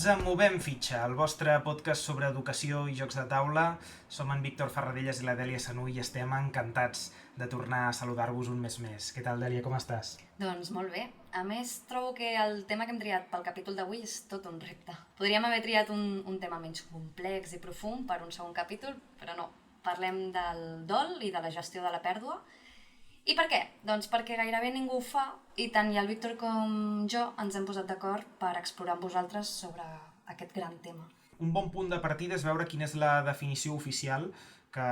Benvinguts a Movem Fitxa, el vostre podcast sobre educació i jocs de taula. Som en Víctor Ferradellas i la Dèlia Sanú i estem encantats de tornar a saludar-vos un mes més. Què tal, Dèlia, com estàs? Doncs molt bé. A més, trobo que el tema que hem triat pel capítol d'avui és tot un repte. Podríem haver triat un tema menys complex i profund per un segon capítol, però no. Parlem del dol i de la gestió de la pèrdua. I per què? Doncs perquè gairebé ningú ho fa i tant i el Víctor com jo ens hem posat d'acord per explorar amb vosaltres sobre aquest gran tema. Un bon punt de partida és veure quina és la definició oficial que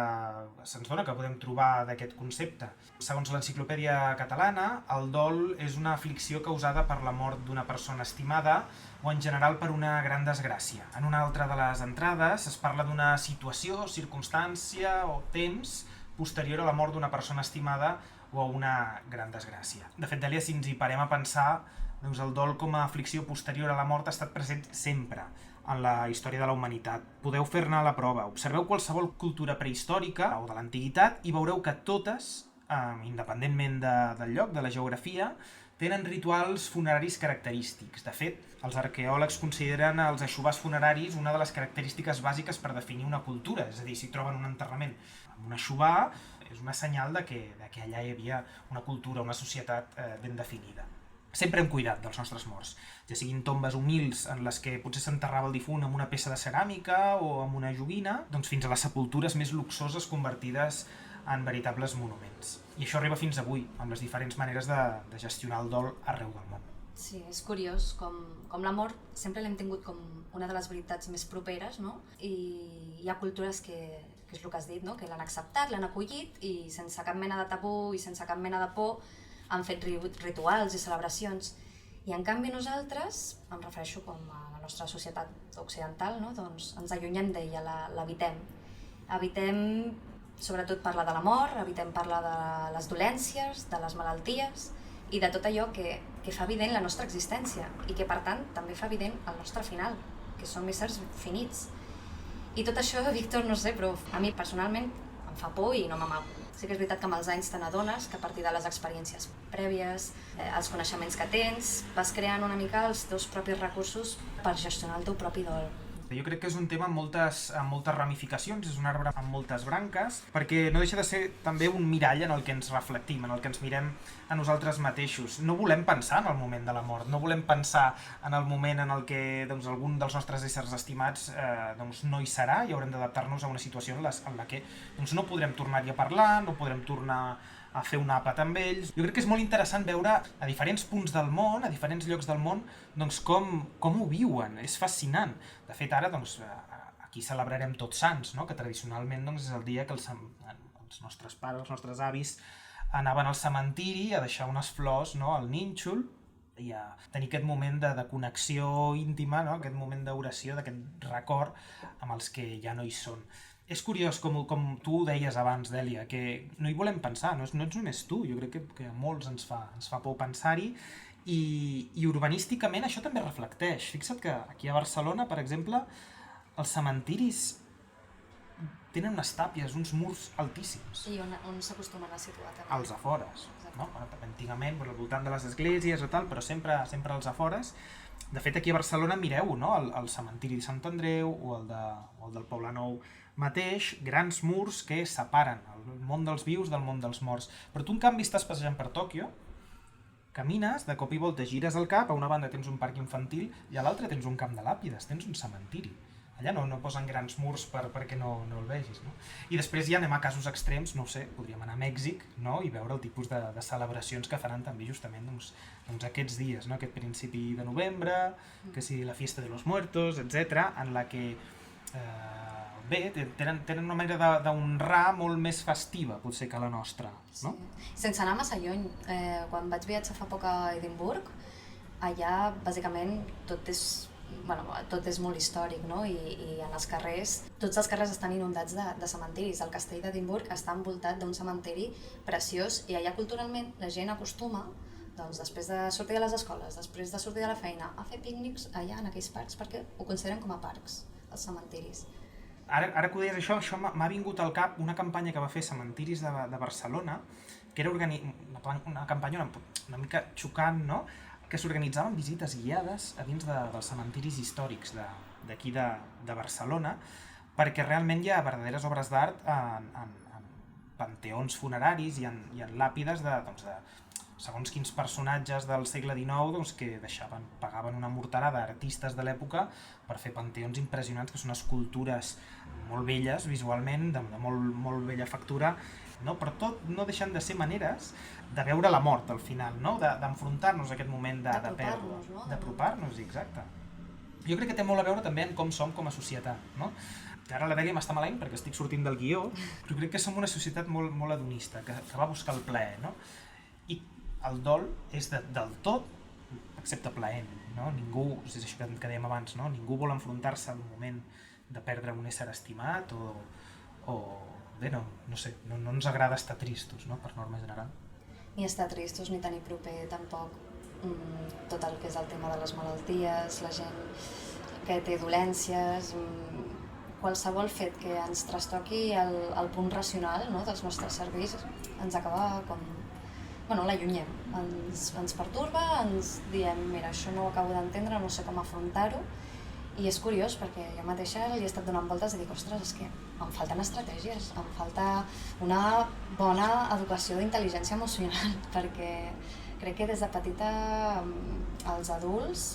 se'ns dona, que podem trobar d'aquest concepte. Segons l'Enciclopèdia Catalana, el dol és una aflicció causada per la mort d'una persona estimada o en general per una gran desgràcia. En una altra de les entrades es parla d'una situació, circumstància o temps posterior a la mort d'una persona estimada o a una gran desgràcia. De fet, Dèlia, si ens hi parem a pensar, doncs el dol com a aflicció posterior a la mort ha estat present sempre en la història de la humanitat. Podeu fer-ne la prova. Observeu qualsevol cultura prehistòrica o de l'antiguitat i veureu que totes, independentment del lloc, de la geografia, tenen rituals funeraris característics. De fet, els arqueòlegs consideren els eixovars funeraris una de les característiques bàsiques per definir una cultura. És a dir, si troben un enterrament amb un eixovar, és una senyal de que allà hi havia una cultura, una societat ben definida. Sempre hem cuidat dels nostres morts, ja siguin tombes humils en les que potser s'enterrava el difunt amb una peça de ceràmica o amb una joguina, doncs fins a les sepultures més luxoses convertides en veritables monuments. I això arriba fins avui, amb les diferents maneres de gestionar el dol arreu del món. Sí, és curiós com la mort sempre l'hem tingut com una de les veritats més properes, no? I hi ha cultures que és el que has dit, no? Que l'han acceptat, l'han acollit i sense cap mena de tabú i sense cap mena de por han fet rituals i celebracions. I en canvi nosaltres, em refereixo com a la nostra societat occidental, no? Doncs ens allunyem d'ella, l'evitem. Evitem sobretot parlar de la mort, evitem parlar de les dolències, de les malalties i de tot allò que fa evident la nostra existència i que per tant també fa evident el nostre final, que som éssers finits. I tot això, Víctor, no sé, però a mi personalment em fa por i no m'amago. Sí que és veritat que amb els anys te n'adones que a partir de les experiències prèvies, els coneixements que tens, vas creant una mica els teus propis recursos per gestionar el teu propi dol. Jo crec que és un tema amb moltes ramificacions, és un arbre amb moltes branques, perquè no deixa de ser també un mirall en el que ens reflectim, en el que ens mirem a nosaltres mateixos. No volem pensar en el moment de la mort, no volem pensar en el moment en el que algun dels nostres éssers estimats no hi serà i haurem d'adaptar-nos a una situació en la que no podrem tornar-hi a parlar, no podrem tornar a fer un àpat amb ells. Jo crec que és molt interessant veure a diferents punts del món, a diferents llocs del món, com ho viuen. És fascinant. De fet, ara aquí celebrarem Tots Sants, no? Que tradicionalment és el dia que els nostres pares, els nostres avis, anaven al cementiri a deixar unes flors, no? Al nínxol, i a tenir aquest moment de connexió íntima, no? Aquest moment d'oració, d'aquest record amb els que ja no hi són. És curiós, com tu ho deies abans, Dèlia, que no hi volem pensar, no ets només tu, jo crec que a molts ens fa por pensar-hi, i urbanísticament això també reflecteix. Fixa't que aquí a Barcelona, per exemple, els cementiris tenen unes tàpies, uns murs altíssims. I on s'acostumen a situar també? Als afores, no? Antigament, al voltant de les esglésies o tal, però sempre als afores. De fet, aquí a Barcelona mireu, no? El cementiri de Sant Andreu o el del Poblenou mateix, grans murs que separen el món dels vius del món dels morts. Però tu, en canvi, estàs passejant per Tòquio, camines, de cop i volta gires el cap, a una banda tens un parc infantil i a l'altra tens un camp de làpides, tens un cementiri. Allà no posen grans murs perquè no el vegis, no? I després ja anem a casos extrems, no ho sé, podríem anar a Mèxic, no? I veure el tipus de celebracions que faran també justament aquests dies, no? Aquest principi de novembre, que si la Fiesta de los Muertos, etc., en la que tenen una manera d'honrar molt més festiva, potser, que la nostra, no? Sí. Sense anar massa lluny, quan vaig viatjar fa poc a Edimburg, allà, bàsicament, tot és molt històric, no? I en els carrers, tots els carrers estan inundats de cementiris. El castell d'Edimburg està envoltat d'un cementiri preciós i allà culturalment la gent acostuma, doncs, després de sortir de les escoles, després de sortir de la feina, a fer pícnics allà en aquells parcs, perquè ho consideren com a parcs, els cementiris. Ara que ho deies això m'ha vingut al cap una campanya que va fer Cementiris de Barcelona, que era una campanya una mica xocant, no? que s'organitzaven visites guiades a dins dels cementiris històrics d'aquí de Barcelona, perquè realment hi ha verdaderes obres d'art en panteons funeraris i en làpides de segons quins personatges del segle XIX que pagaven una morterada a artistes de l'època per fer panteons impressionants, que són escultures molt belles visualment, de molt bella factura, no? Però tot no deixen de ser maneres de veure la mort al final, no? D'enfrontar-nos a aquest moment de pèrdua, d'apropar-nos, exacte. Jo crec que té molt a veure també en com som com a societat, no? Ara la Dèlia m'està maleint perquè estic sortint del guió, però crec que som una societat molt hedonista, que va buscar el plaer, no? I el dol és del tot, excepte plaent, no? Ningú, és això que dèiem abans, no? Ningú vol enfrontar-se al moment de perdre un ésser estimat o bé, no sé, no ens agrada estar tristos, no? Per norma general. Ni estar tristos ni tenir proper tampoc tot el que és el tema de les malalties, la gent que té dolències, qualsevol fet que ens trastoqui el punt racional, no, dels nostres cervells ens acaba com... l'allunyem, ens pertorba, ens diem, mira, això no ho acabo d'entendre, no sé com afrontar-ho, i és curiós perquè jo mateixa li he estat donant voltes i dic, ostres, és que em falten estratègies, em falta una bona educació d'intel·ligència emocional, perquè crec que des de petita els adults,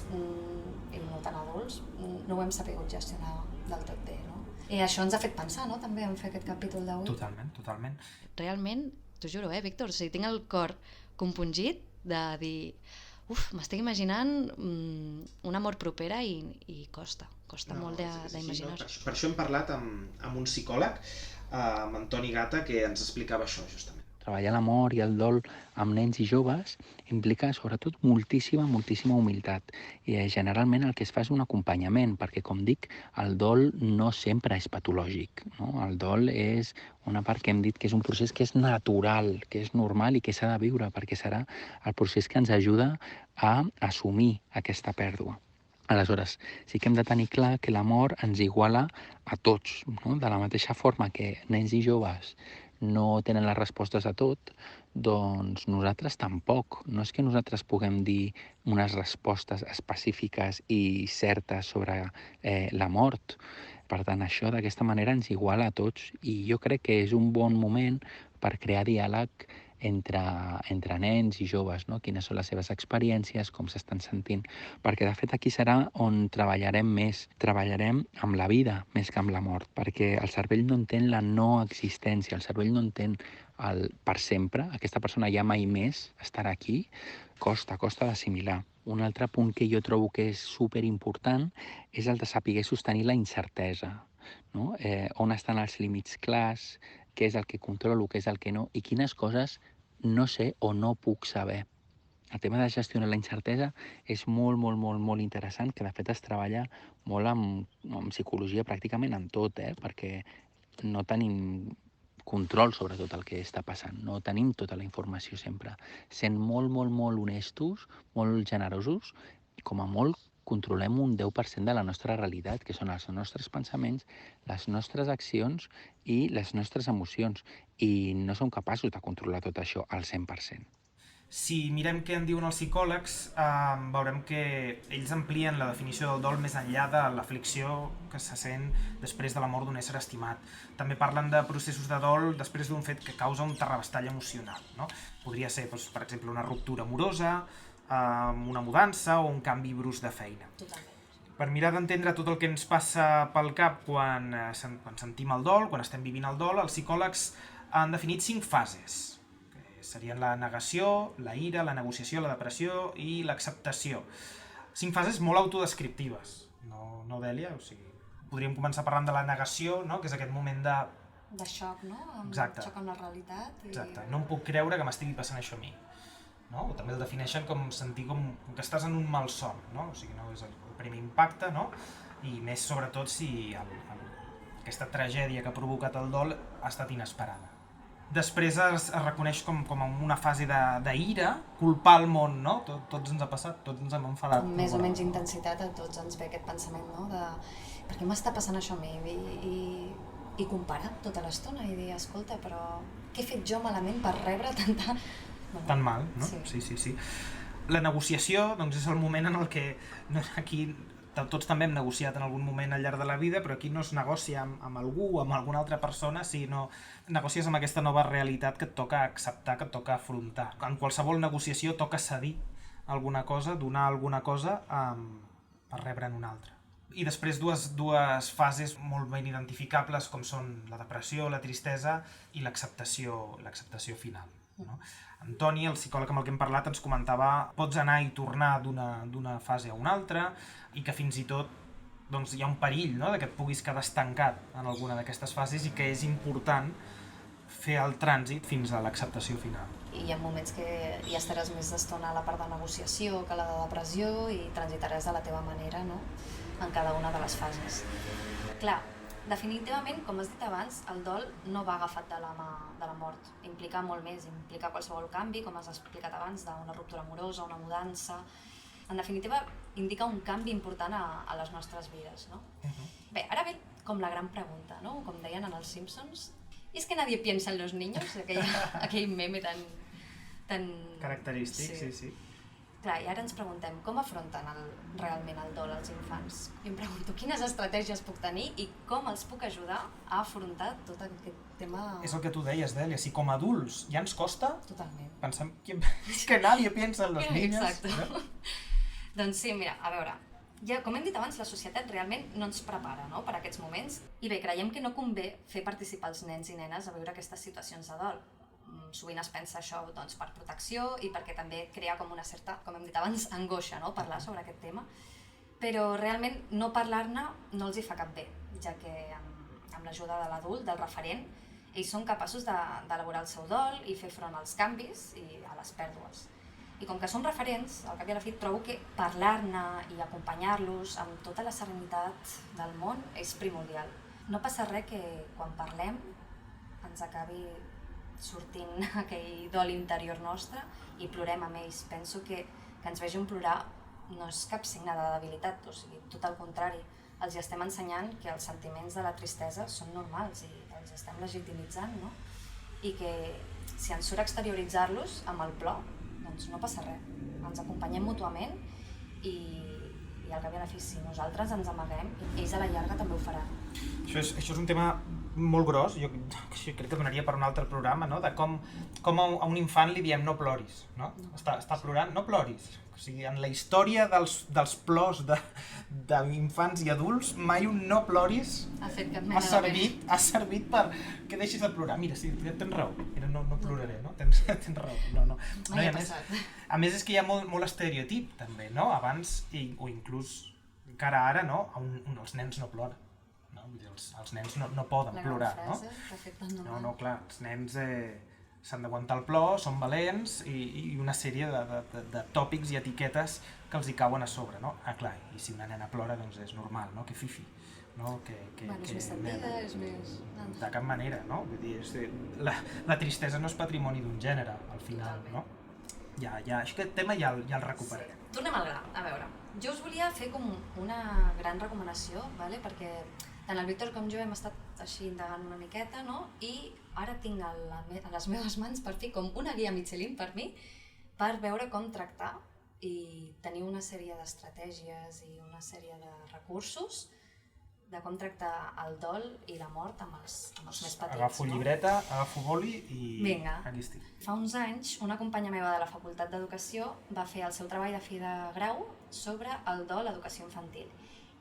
i no tan adults, no ho hem sabut gestionar del tot bé, no? I això ens ha fet pensar, no?, també en fer aquest capítol d'avui. Totalment. Realment, t'ho juro, Víctor, o sigui, tinc el cor compungit de dir m'estic imaginant una mort propera i costa molt d'imaginar-se. Per això hem parlat amb un psicòleg, amb Antoni Gata, que ens explicava això, justament. Treballar l'amor i el dol amb nens i joves implica sobretot moltíssima humilitat i generalment el que es fa és un acompanyament perquè, com dic, el dol no sempre és patològic, no? El dol és una part que hem dit que és un procés que és natural, que és normal i que s'ha de viure perquè serà el procés que ens ajuda a assumir aquesta pèrdua. Aleshores, sí que hem de tenir clar que l'amor ens iguala a tots, no? De la mateixa forma que nens i joves no tenen les respostes a tot, doncs nosaltres tampoc. No és que nosaltres puguem dir unes respostes específiques i certes sobre la mort. Per tant, això d'aquesta manera ens iguala a tots i jo crec que és un bon moment per crear diàleg entre nens i joves, no? Quines són les seves experiències, com s'estan sentint, perquè de fet aquí serà on treballarem més. Treballarem amb la vida més que amb la mort, perquè el cervell no entén la no existència, el cervell no entén el per sempre, aquesta persona ja mai més estarà aquí, costa d'assimilar. Un altre punt que jo trobo que és superimportant és el de saber sostenir la incertesa, no? On estan els límits clars, què és el que controlo, què és el que no, i quines coses no sé o no puc saber. El tema de gestionar la incertesa és molt interessant, que de fet es treballa molt amb psicologia pràcticament en tot, perquè no tenim control sobre tot el que està passant, no tenim tota la informació sempre. Sent molt honestos, molt generosos, com a molt controlem un 10% de la nostra realitat, que són els nostres pensaments, les nostres accions i les nostres emocions. I no som capaços de controlar tot això al 100%. Si mirem què en diuen els psicòlegs, veurem que ells amplien la definició del dol més enllà de l'aflicció que se sent després de la mort d'un ésser estimat. També parlen de processos de dol després d'un fet que causa un terrabastall emocional, no? Podria ser, doncs, per exemple, una ruptura amorosa, una mudança o un canvi brusc de feina. Totalment. Per mirar d'entendre tot el que ens passa pel cap quan sentim el dol, quan estem vivint el dol, els psicòlegs han definit 5 fases. Serien la negació, la ira, la negociació, la depressió i l'acceptació. 5 fases molt autodescriptives, no Dèlia? O sigui, podríem començar parlant de la negació, no? Que és aquest moment de xoc, no? Exacte. Xoc amb la realitat. Exacte. No em puc creure que m'estigui passant això a mi. No? O també el defineixen com sentir com que estàs en un malson, no? O sigui, no és el primer impacte, no? I més sobretot si aquesta tragèdia que ha provocat el dol ha estat inesperada. Després es reconeix com una fase d'ira, culpar el món, no? Tots ens ha passat, tots ens hem enfadat. Amb més o menys intensitat a tots ens ve aquest pensament, no? De per què m'està passant això a mi? I comparar tota l'estona i dir, escolta, però què he fet jo malament per rebre tanta... Tan mal, no? Sí. Sí. La negociació doncs, és el moment en el que aquí tots també hem negociat en algun moment al llarg de la vida, però aquí no es negocia amb algú o amb alguna altra persona, sinó negocies amb aquesta nova realitat que et toca acceptar, que et toca afrontar. En qualsevol negociació toca cedir alguna cosa, donar alguna cosa per rebre'n una altra. I després dues fases molt ben identificables com són la depressió, la tristesa i l'acceptació final. No? Antoni, el psicòleg amb el que hem parlat, ens comentava pots anar i tornar d'una fase a una altra i que fins i tot doncs, hi ha un perill, no?, de que et puguis quedar estancat en alguna d'aquestes fases i que és important fer el trànsit fins a l'acceptació final. I hi ha moments que ja estaràs més d'estona a la part de negociació que a la de depressió i transitaràs de la teva manera, no?, en cada una de les fases. Clar, definitivament, com has dit abans, el dol no va agafat de la mà de la mort. Implica molt més, implica qualsevol canvi, com has explicat abans, d'una ruptura amorosa, una mudança. En definitiva, indica un canvi important a les nostres vides, no? Bé, ara ve com la gran pregunta, no? Com deien en els Simpsons, ¿es que nadie piensa en los niños? Aquell meme tan... Característic, sí. Clar, i ara ens preguntem com afronten realment el dol als infants. I em pregunto quines estratègies puc tenir i com els puc ajudar a afrontar tot aquest tema... És el que tu deies, Dèlia, si com a adults ja ens costa... Totalment. Pensem que nadie piensa en los niños. Exacte. No? Doncs sí, mira, a veure, ja, com hem dit abans, la societat realment no ens prepara, no?, per a aquests moments. I bé, creiem que no convé fer participar els nens i nenes a viure aquestes situacions de dol. Sovint es pensa això doncs, per protecció i perquè també crea com una certa, com hem dit abans, angoixa, no?, parlar sobre aquest tema. Però realment no parlar-ne no els hi fa cap bé, ja que amb l'ajuda de l'adult, del referent, ells són capaços d'elaborar el seu dol i fer front als canvis i a les pèrdues. I com que som referents, al cap i a la fi trobo que parlar-ne i acompanyar-los amb tota la serenitat del món és primordial. No passa res que quan parlem ens acabi sortint aquell dol interior nostre i plorem amb ells. Penso que ens vegin plorar no és cap signe de debilitat, o sigui, tot el contrari. Els estem ensenyant que els sentiments de la tristesa són normals i els estem legitimitzant, no? I que si ens surt exterioritzar-los amb el plor, doncs no passa res. Ens acompanyem mútuament i al cap i a la fi, si nosaltres ens amaguem, ells a la llarga també ho faran. Això és un tema molt gros, jo crec que donaria per un altre programa, no?, de com a un infant li diem no ploris, no? Està plorant, no ploris. O sigui, en la història dels plors d'infants i adults, mai un no ploris ha servit per que deixis de plorar. Mira, sí, tens raó, no ploraré, no? Tens raó. No. Mai ha passat. A més, és que hi ha molt estereotip, també, no? Abans, o inclús encara ara, no? Els nens no ploren. Els nens no poden plorar, no? No, clar, els nens s'han d'aguantar el plor, són valents i una sèrie de tòpics i etiquetes que els hi cauen a sobre, no? Clar, i si una nena plora, doncs és normal, no? Que fifi, no? És més sentida, és més... De cap manera, no? Vull dir, la tristesa no és patrimoni d'un gènere, al final, no? Aquest tema ja el recuperarem. Sí. Tornem al gra, a veure. Jo us volia fer com una gran recomanació, perquè tant el Víctor com jo hem estat així indagant una miqueta, no? I ara tinc a les meves mans per fi com una guia Michelin per mi per veure com tractar i tenir una sèrie d'estratègies i una sèrie de recursos de com tractar el dol i la mort amb els més petits. Agafo llibreta, agafo boli i vinga. Aquí estic. Fa uns anys, una companya meva de la Facultat d'Educació va fer el seu treball de fi de grau sobre el dol a l'educació infantil.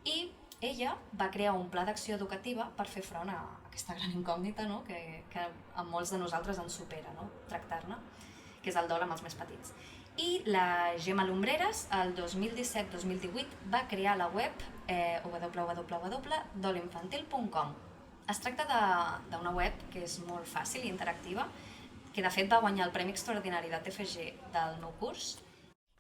I ella va crear un pla d'acció educativa per fer front a aquesta gran incògnita, no?, que a molts de nosaltres ens supera, no?, tractar-ne, que és el dol amb els més petits. I la Gemma Lumbreras, el 2017-2018, va crear la web www.dolinfantil.com. Es tracta d'una web que és molt fàcil i interactiva, que de fet va guanyar el Premi Extraordinari de TFG del meu curs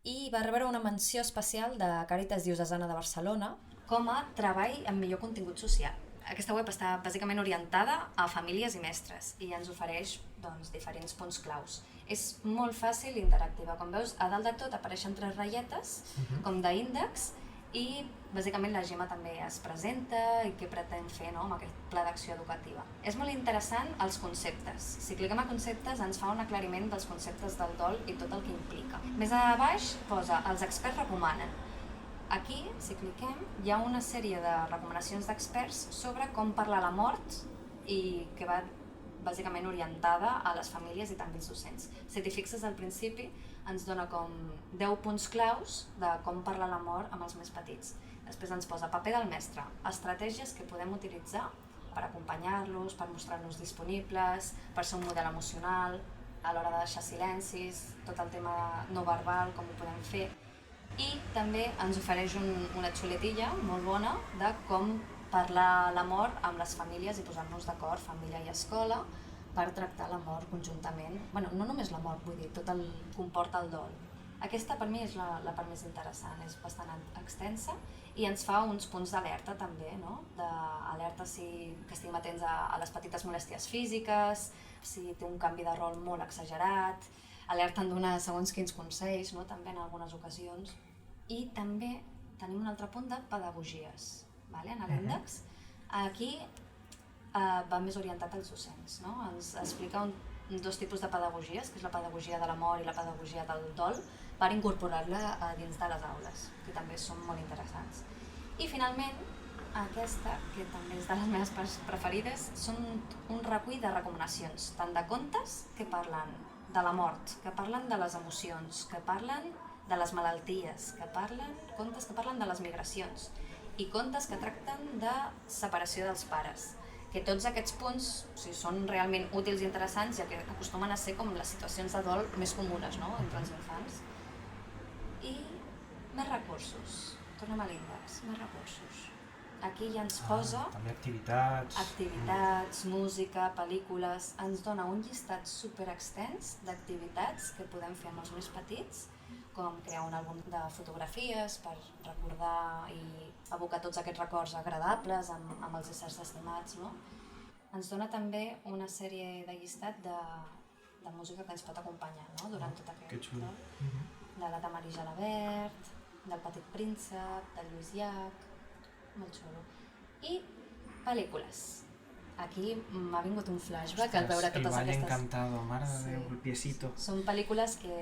i va rebre una menció especial de Càritas Diocesana de Barcelona com a treball amb millor contingut social. Aquesta web està bàsicament orientada a famílies i mestres i ens ofereix diferents punts claus. És molt fàcil i interactiva. Com veus, a dalt de tot apareixen 3 ratlletes com d'índex I bàsicament la Gemma també es presenta i què pretén fer, no?, amb aquest pla d'acció educativa. És molt interessant els conceptes. Si cliquem a conceptes ens fa un aclariment dels conceptes del dol i tot el que implica. Més a baix posa els experts recomanen. Aquí, si cliquem, hi ha una sèrie de recomanacions d'experts sobre com parlar la mort i que va bàsicament orientada a les famílies i també als docents. Si t'hi fixes al principi, ens dona com 10 punts claus de com parlar la mort amb els més petits. Després ens posa paper del mestre, estratègies que podem utilitzar per acompanyar-los, per mostrar-nos disponibles, per ser un model emocional, a l'hora de deixar silencis, tot el tema no verbal, com ho podem fer. I també ens ofereix una xuletilla molt bona de com parlar la mort amb les famílies i posar-nos d'acord, família i escola, per tractar la mort conjuntament. Bueno, no només la mort, vull dir, tot el comporta el dol. Aquesta per mi és la part més interessant, és bastant extensa i ens fa uns punts d'alerta també, no? D'alerta que estiguem atents a les petites molèsties físiques, si té un canvi de rol molt exagerat, alerta en donar segons quins consells, no? També en algunes ocasions. I també tenim un altre punt de pedagogies, vale? En l'índex. Aquí va més orientat als docents, no? Ens explica dos tipus de pedagogies, que és la pedagogia de la mort i la pedagogia del dol, per incorporar-la dins de les aules, que també són molt interessants. I finalment, aquesta, que també és de les meves preferides, són un recull de recomanacions, tant de contes que parlen de la mort, que parlen de les emocions, que parlen de les malalties, contes que parlen de les migracions i contes que tracten de separació dels pares. Que tots aquests punts són realment útils i interessants, ja que acostumen a ser com les situacions de dol més comunes, no?, entre els infants. I més recursos. Tornem a l'índex, més recursos. Aquí ja ens posa també activitats, música, pel·lícules, ens dona un llistat superextens d'activitats que podem fer amb els més petits, com crear un àlbum de fotografies per recordar i evocar tots aquests records agradables amb els éssers estimats, no? Ens dona també una sèrie de llistat de música que ens pot acompanyar, no?, durant tot aquest temps. De la Tamara Gelabert, del Petit Príncep, del Lluís Llach, molt xulo. I pel·lícules. Aquí m'ha vingut un flashback al veure totes aquestes... El Valle Encantado, mare de Déu, el Piecito. Són pel·lícules que,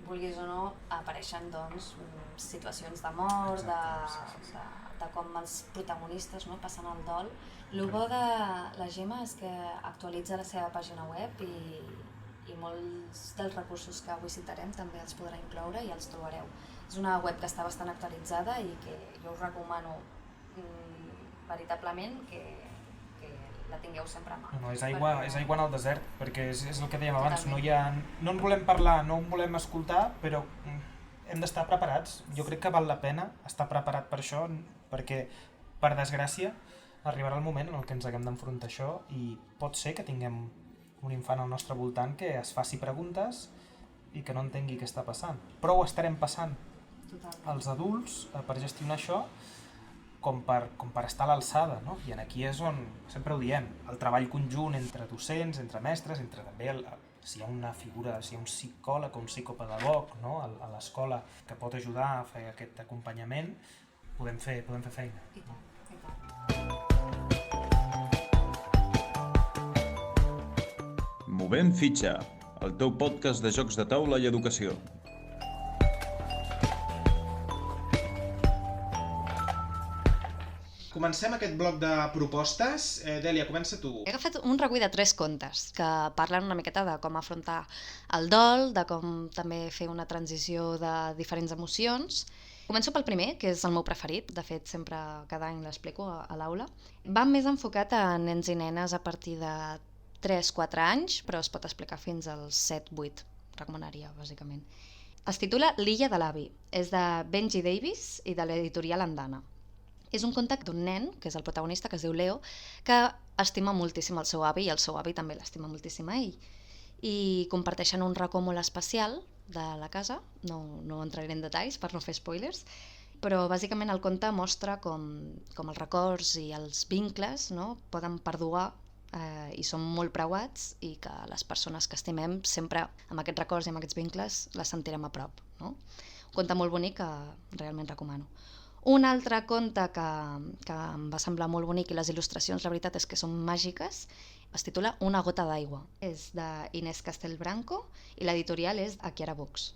vulguis o no, apareixen doncs situacions de mort, de com els protagonistes, no?, passen el dol. El bo de la Gemma és que actualitza la seva pàgina web i molts dels recursos que avui citarem també els podrà incloure i els trobareu. És una web que està bastant actualitzada i que jo us recomano veritablement que la tingueu sempre a mà. No, és aigua en el desert, perquè és el que dèiem abans, no en volem parlar, no en volem escoltar, però hem d'estar preparats. Jo crec que val la pena estar preparat per això, perquè, per desgràcia, arribarà el moment en el que ens haguem d'enfrontar a això i pot ser que tinguem un infant al nostre voltant que es faci preguntes i que no entengui què està passant. Però ho estarem passant els adults per gestionar això com per estar a l'alçada, no? I aquí és on, sempre ho diem, el treball conjunt entre docents, entre mestres, entre també si hi ha una figura, si hi ha un psicòleg o un psicopedagog, no?, a l'escola que pot ajudar a fer aquest acompanyament, podem fer feina. I tant. Movem fitxa, el teu podcast de jocs de taula i educació. Comencem aquest bloc de propostes. Dèlia, comença tu. He agafat un recull de 3 contes que parlen una miqueta de com afrontar el dol, de com també fer una transició de diferents emocions. Començo pel primer, que és el meu preferit, de fet sempre cada any l'explico a l'aula. Va més enfocat a nens i nenes a partir de 3-4 anys, però es pot explicar fins als 7-8, recomanaria, bàsicament. Es titula L'illa de l'avi, és de Benji Davis i de l'editorial Andana. És un conte d'un nen, que és el protagonista, que es diu Leo, que estima moltíssim el seu avi i el seu avi també l'estima moltíssim a ell. I comparteixen un racó molt especial de la casa, no entraré en detalls per no fer spoilers, però bàsicament el conte mostra com els records i els vincles, no?, poden perdurar i són molt preuats i que les persones que estimem sempre amb aquests records i amb aquests vincles les sentirem a prop, no? Un conte molt bonic que realment recomano. Un altre conte que em va semblar molt bonic i les il·lustracions, la veritat és que són màgiques, es titula Una gota d'aigua. És d'Inés Castelbranco i l'editorial és Akiara Books.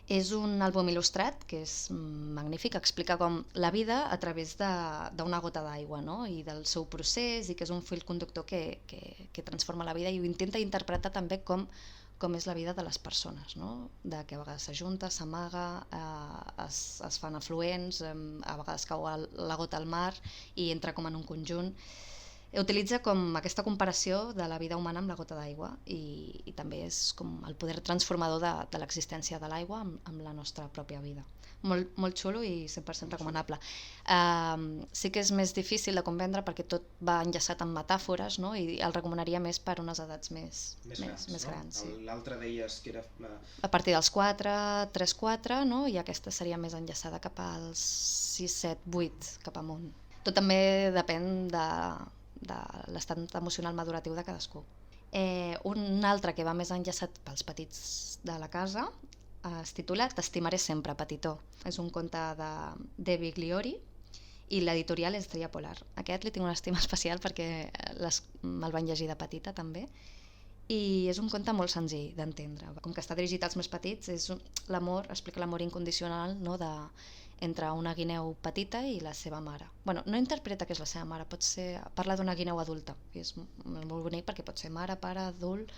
És un àlbum il·lustrat que és magnífic, explica com la vida a través d'una gota d'aigua, no? I del seu procés, i que és un fil conductor que transforma la vida, i ho intenta interpretar també com és la vida de les persones, no? De que a vegades s'ajunta, s'amaga, es fan afluents, a vegades cau la gota al mar i entra com en un conjunt. Utilitza com aquesta comparació de la vida humana amb la gota d'aigua i també és com el poder transformador de l'existència de l'aigua amb la nostra pròpia vida. Molt xulo i 100% recomanable. Sí que és més difícil de comprendre perquè tot va enllaçat amb metàfores, no? I el recomanaria més per unes edats més grans. Sí. L'altre deies que era... A partir dels 4, 3-4, no? I aquesta seria més enllaçada cap als 6, 7, 8, cap amunt. Tot també depèn de l'estat emocional maduratiu de cadascú. Un altre que va més enllaçat pels petits de la casa es titula T'estimaré sempre, petitó. És un conte de Debbie Gliori i l'editorial és Estrella Polar. Aquest li tinc una estima especial perquè me'l van llegir de petita també i és un conte molt senzill d'entendre. Com que està dirigit als més petits, és l'amor, explica l'amor incondicional, no, entre una guineu petita i la seva mare. Bueno, no interpreta que és la seva mare, parla d'una guineu adulta, i és molt bonic perquè pot ser mare, pare, adult,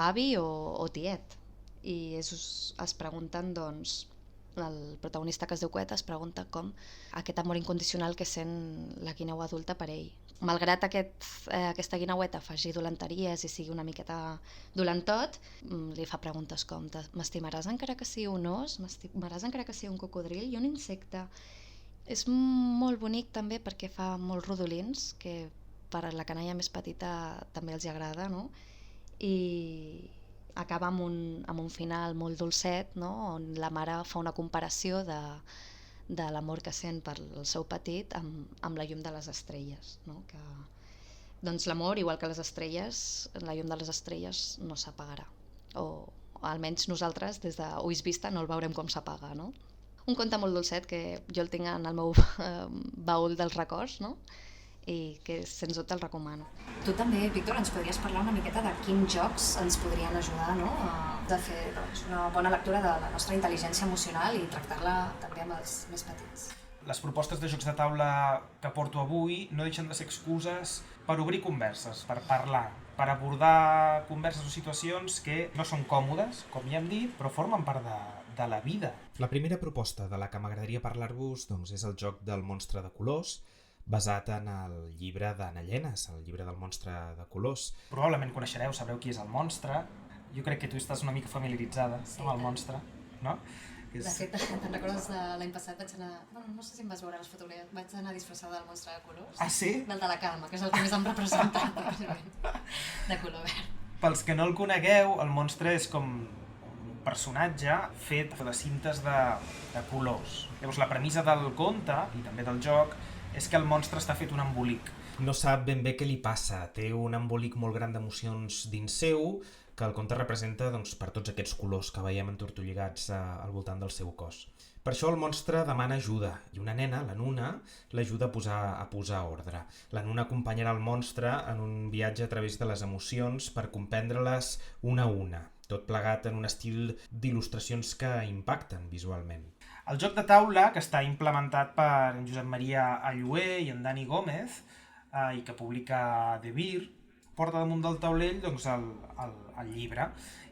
avi o tiet. I es pregunten, doncs, el protagonista que es diu Quet es pregunta com aquest amor incondicional que sent la guineu adulta per ell. Malgrat aquesta guineueta faci dolenteries i sigui una miqueta dolentot, li fa preguntes com m'estimaràs encara que sigui un os? M'estimaràs encara que sigui un cocodril i un insecte? És molt bonic també perquè fa molts rodolins, que per a la canalla més petita també els agrada, no? I acaba amb un final molt dolcet, no? On la mare fa una comparació de l'amor que sent per el seu petit amb la llum de les estrelles, no? Doncs l'amor, igual que les estrelles, la llum de les estrelles no s'apagarà, o almenys nosaltres des d'Ulls Vista no el veurem com s'apaga, no? Un conte molt dolcet que jo el tinc en el meu baúl dels records, no? I que sens dubte el recomano. Tu també, Víctor, ens podries parlar una miqueta de quins jocs ens podrien ajudar, no? A fer una bona lectura de la nostra intel·ligència emocional i tractar-la també amb els més petits. Les propostes de jocs de taula que porto avui no deixen de ser excuses per obrir converses, per parlar, per abordar converses o situacions que no són còmodes, com ja hem dit, però formen part de la vida. La primera proposta de la que m'agradaria parlar-vos és el joc del monstre de colors, basat en el llibre d'Anna Llenes, el llibre del monstre de colors. Probablement coneixereu, sabreu qui és el monstre. Jo crec que tu estàs una mica familiaritzada amb el monstre, no? De fet, te'n recordes l'any passat vaig anar... Bueno, no sé si em vas veure les fotografies, vaig anar disfressada del monstre de colors. Ah, sí? Del de la calma, que és el que més em representa, de color verd. Pels que no el conegueu, el monstre és com un personatge fet de cintes de colors. Llavors, la premissa del conte, i també del joc, és que el monstre està fet un embolic. No sap ben bé què li passa, té un embolic molt gran d'emocions dins seu, que el conte representa per tots aquests colors que veiem entortolligats al voltant del seu cos. Per això el monstre demana ajuda, i una nena, la Nuna, l'ajuda a posar ordre. La Nuna acompanyarà el monstre en un viatge a través de les emocions per comprendre-les una a una, tot plegat en un estil d'il·lustracions que impacten visualment. El joc de taula, que està implementat per en Josep Maria Allué i en Dani Gómez, i que publica De Vir, porta damunt del taulell el llibre,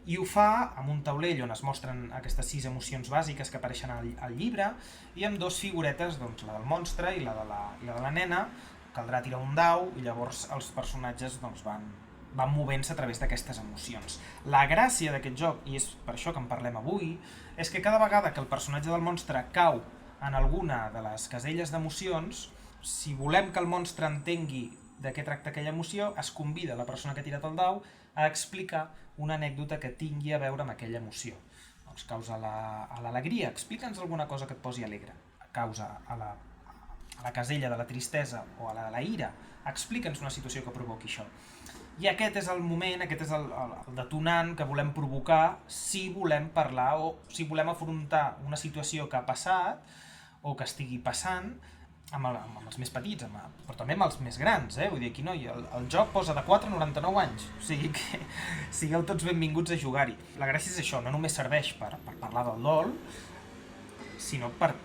i ho fa amb un taulell on es mostren aquestes 6 emocions bàsiques que apareixen al llibre, i amb 2 figuretes, la del monstre i la de la nena. Caldrà tirar un dau i llavors els personatges van movent-se a través d'aquestes emocions. La gràcia d'aquest joc, i és per això que en parlem avui, és que cada vegada que el personatge del monstre cau en alguna de les caselles d'emocions, si volem que el monstre entengui de què tracta aquella emoció, es convida la persona que ha tirat el dau a explicar una anècdota que tingui a veure amb aquella emoció. Doncs causa l'alegria, explica'ns alguna cosa que et posi alegre. Causa a la casella de la tristesa o a la de la ira, explica'ns una situació que provoqui això. I aquest és el moment, aquest és el detonant que volem provocar si volem parlar o si volem afrontar una situació que ha passat, o que estigui passant amb els més petits, però també amb els més grans, vull dir, aquí no, el joc posa de 4 a 99 anys, o sigui que sigueu tots benvinguts a jugar-hi. La gràcia és això, no només serveix per parlar del dol, sinó per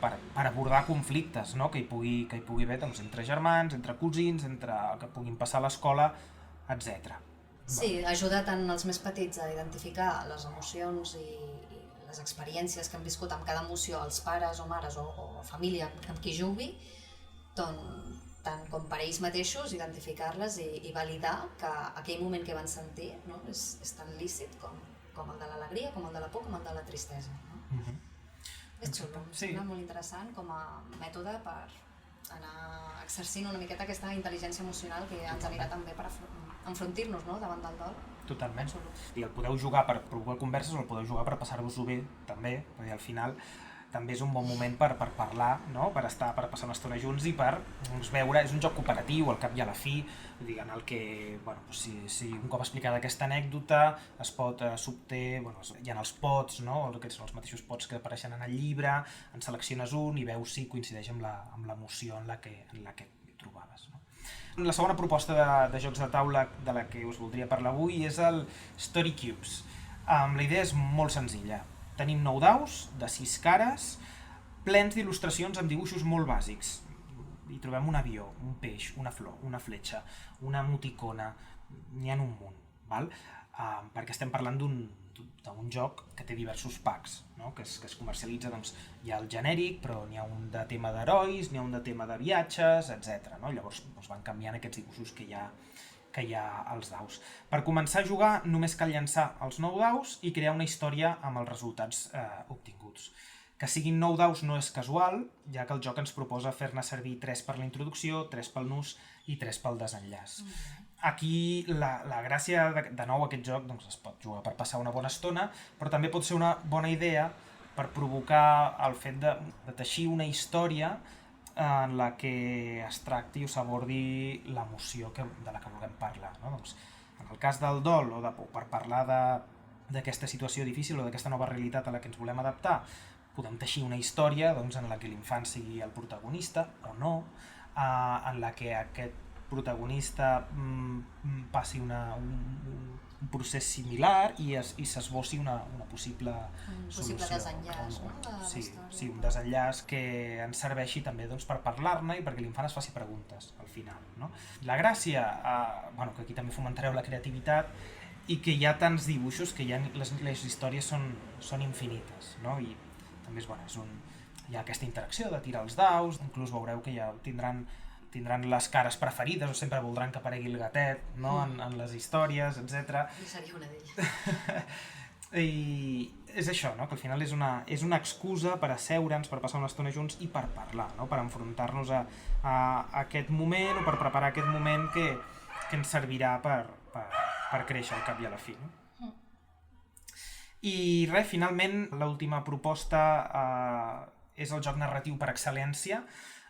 abordar conflictes, no? que hi pugui haver doncs, entre germans, entre cosins, que puguin passar a l'escola, etc. Sí, ajuda tant els més petits a identificar les emocions i les experiències que han viscut amb cada emoció els pares o mares o família amb qui jugui, tant com per ells mateixos, identificar-les i validar que aquell moment que van sentir, no? és tan lícit com el de l'alegria, com el de la por, com el de la tristesa. No? És xulo, em sembla molt interessant com a mètode per anar exercint una miqueta aquesta intel·ligència emocional que ens anirà també per enfrontir-nos, no? davant del dol. Totalment. I el podeu jugar per provocar converses o el podeu jugar per passar-vos-ho bé, també, perquè al final també és un bon moment per parlar, no? per passar una estona junts i per veure, és un joc cooperatiu al cap i a la fi, en el que si un cop explicada aquesta anècdota es pot s'obté, hi ha els pots, no? Aquests són els mateixos pots que apareixen en el llibre, en selecciones un i veus si coincideix amb l'emoció en la que trobaves. No? La segona proposta de jocs de taula de la que us voldria parlar avui és el Story Cubes. La idea és molt senzilla. Tenim 9 daus de 6 cares, plens d'il·lustracions amb dibuixos molt bàsics. Hi trobem un avió, un peix, una flor, una fletxa, una emoticona, n'hi ha un munt, val? Perquè estem parlant d'un joc que té diversos packs, no? que es comercialitza, doncs, hi ha el genèric, però n'hi ha un de tema d'herois, n'hi ha un de tema de viatges, etc. No? Llavors van canviant aquests dibuixos que hi ha als daus. Per començar a jugar només cal llançar els 9 daus i crear una història amb els resultats obtinguts. Que siguin 9 daus no és casual, ja que el joc ens proposa fer-ne servir 3 per la introducció, 3 pel nus i 3 pel desenllaç. Aquí la gràcia de nou aquest joc doncs, es pot jugar per passar una bona estona, però també pot ser una bona idea per provocar el fet de teixir una història en la que es tracti o s'abordi l'emoció de la que volem parlar. No? Doncs, en el cas del dol o per parlar d'aquesta situació difícil o d'aquesta nova realitat a la que ens volem adaptar, podem teixir una història doncs, en la que l'infant sigui el protagonista o no, en la que aquest protagonista passi un procés similar i s'esbossi una possible solució. Possible desenllaç, no? Sí, un desenllaç que ens serveixi també doncs, per parlar-ne i perquè l'infant es faci preguntes al final. No? La gràcia, que aquí també fomentareu la creativitat i que hi ha tants dibuixos que les històries són infinites, no? I també hi ha aquesta interacció de tirar els daus, inclús veureu que ja tindran les cares preferides o sempre voldran que aparegui el gatet, no? en les històries, etc. I seria una d'elles. I és això, no? Que al final és una excusa per asseure'ns, per passar una estona junts i per parlar, no? Per enfrontar-nos a aquest moment o per preparar aquest moment que ens servirà per créixer al cap i a la fi. No? I res, finalment, l'última proposta és el joc narratiu per excel·lència,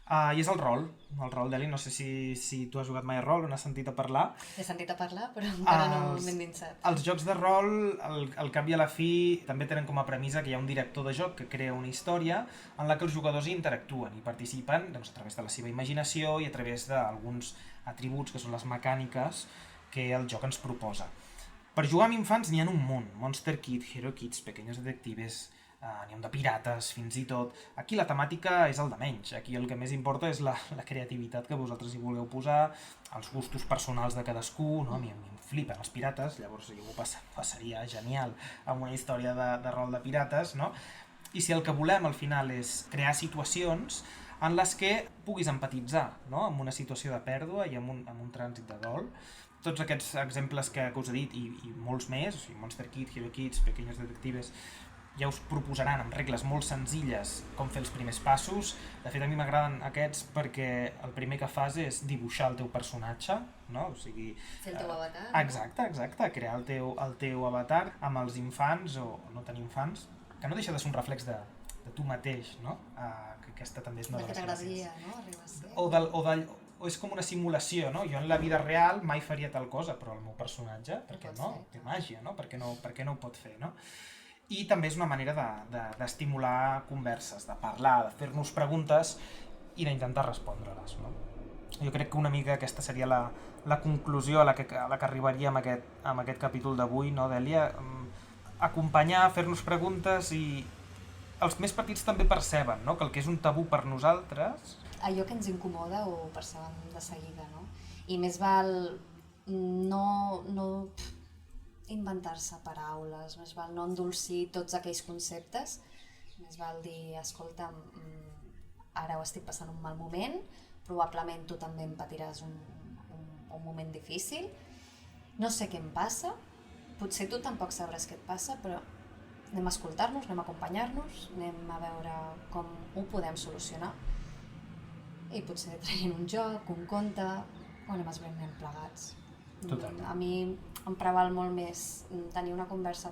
i és el rol, Deli, no sé si tu has jugat mai a rol o n'has sentit a parlar. He sentit a parlar, però encara no m'he endinsat. Els jocs de rol, al cap i a la fi, també tenen com a premissa que hi ha un director de joc que crea una història en la que els jugadors interactuen i participen doncs, a través de la seva imaginació i a través d'alguns atributs que són les mecàniques que el joc ens proposa. Per jugar amb infants n'hi ha un munt, Monster Kid, Hero Kids, Pequeños Detectives, n'hi ha un de pirates, fins i tot. Aquí la temàtica és el de menys, aquí el que més importa és la creativitat que vosaltres hi vulgueu posar, els gustos personals de cadascú, no? A mi em flipen els pirates, llavors jo ho passaria genial amb una història de rol de pirates, no? I si el que volem al final és crear situacions en les que puguis empatitzar, no? Amb una situació de pèrdua i amb un trànsit de dol, tots aquests exemples que us he dit i molts més, o sigui, Monster Kid, Hero Kids, Pequeños Detectives, ja us proposaran amb regles molt senzilles com fer els primers passos. De fet, a mi m'agraden aquests perquè el primer que fas és dibuixar el teu personatge, no? O sigui, fer el teu avatar. Exacte, crear el teu avatar amb els infants o no tenir infants, que no deixa de ser un reflex de tu mateix, no? Que aquesta també és una de les gràcies. No? Arribar a ser. O és com una simulació, no? Jo en la vida real mai faria tal cosa, però el meu personatge, per què no? Té màgia, no? Per què no ho pot fer, no? I també és una manera d'estimular converses, de parlar, de fer-nos preguntes i d'intentar respondre-les, no? Jo crec que una mica aquesta seria la conclusió a la que arribaríem amb aquest capítol d'avui, no, Dèlia? Acompanyar, fer-nos preguntes i els més petits també perceben, no?, que el que és un tabú per nosaltres... Allò que ens incomoda ho percebem de seguida, no? I més val no inventar-se paraules, més val no endolcir tots aquells conceptes, més val dir, escolta, ara ho estic passant un mal moment, probablement tu també em patiràs un moment difícil, no sé què em passa, potser tu tampoc sabràs què et passa, però anem a escoltar-nos, anem a acompanyar-nos, anem a veure com ho podem solucionar i potser traient un joc, un conte, o anem esbrinant plegats. Totalment. A mi em preval molt més tenir una conversa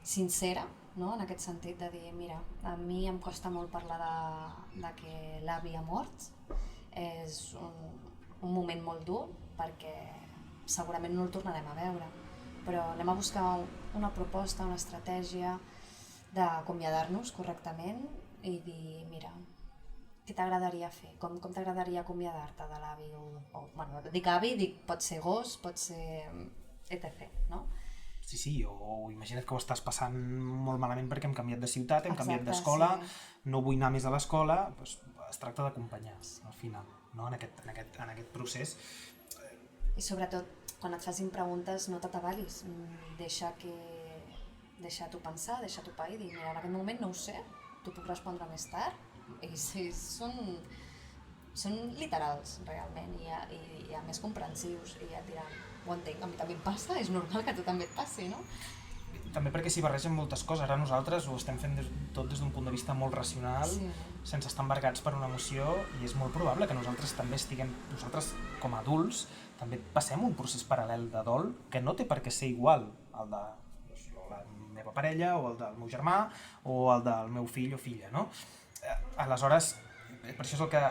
sincera, no? En aquest sentit de dir, mira, a mi em costa molt parlar de que l'avi ha mort, és un moment molt dur perquè segurament no el tornarem a veure, però anem a buscar una proposta, una estratègia d'acomiadar-nos correctament i dir, mira, què t'agradaria fer? Com t'agradaria acomiadar-te de l'avi? Bueno, dic avi, pot ser gos, pot ser etc, no? Sí, o imagina't que ho estàs passant molt malament perquè hem canviat de ciutat, hem canviat d'escola, no vull anar més a l'escola, doncs es tracta d'acompanyar al final, no? En aquest procés. I sobretot, quan et facin preguntes, no t'atabalis, deixa-t'ho pensar, deixa-t'ho pair i dir, mira, en aquest moment no ho sé, t'ho puc respondre més tard, i són literals realment i a més comprensius i ja et diran, ho entenc, a mi també em passa, és normal que a tu també et passi, no? També perquè s'hi barregen moltes coses, ara nosaltres ho estem fent tot des d'un punt de vista molt racional, sense estar embargats per una emoció, i és molt probable que nosaltres com a adults també passem un procés paral·lel de dol que no té per què ser igual al de la meva parella o el del meu germà o el del meu fill o filla, no? Aleshores, per això és el que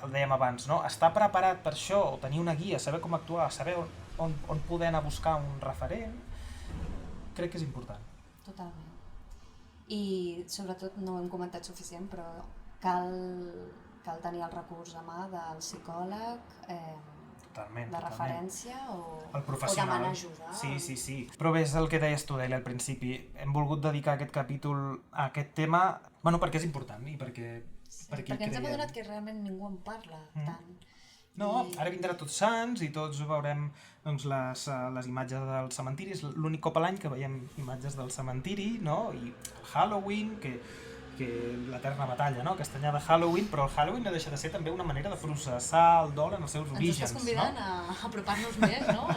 el dèiem abans, no? Estar preparat per això, o tenir una guia, saber com actuar, saber on poder anar a buscar un referent, crec que és important. Totalment. I sobretot, no ho hem comentat suficient, però cal tenir el recurs a mà del psicòleg, de referència o demanar ajuda. Sí. Però bé, és el que deies tu, Dèlia, al principi. Hem volgut dedicar aquest capítol a aquest tema, perquè és important i perquè ens hem adonat que realment ningú en parla tant. No, ara vindrà Tots Sants i tots veurem les imatges del cementiri. És l'únic cop a l'any que veiem imatges del cementiri, no? I Halloween, que l'eterna batalla, no? Castanyar de Halloween, però el Halloween no deixa de ser també una manera de processar el dol en els seus orígens. Ens estàs convidant a apropar-nos més, no?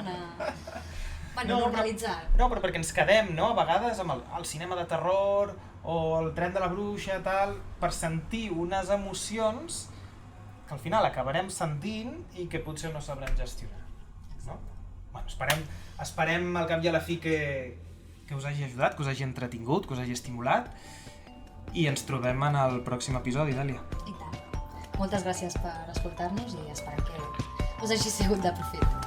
Normalitzar. No, però perquè ens quedem, no? A vegades amb el cinema de terror o el tren de la bruixa, tal, per sentir unes emocions que al final acabarem sentint i que potser no sabrem gestionar, no? Esperem al cap i a la fi que us hagi ajudat, que us hagi entretingut, que us hagi estimulat, i ens trobem en el pròxim episodi, Dèlia. I tant. Moltes gràcies per escoltar-nos i esperem que us hagi sigut de profit.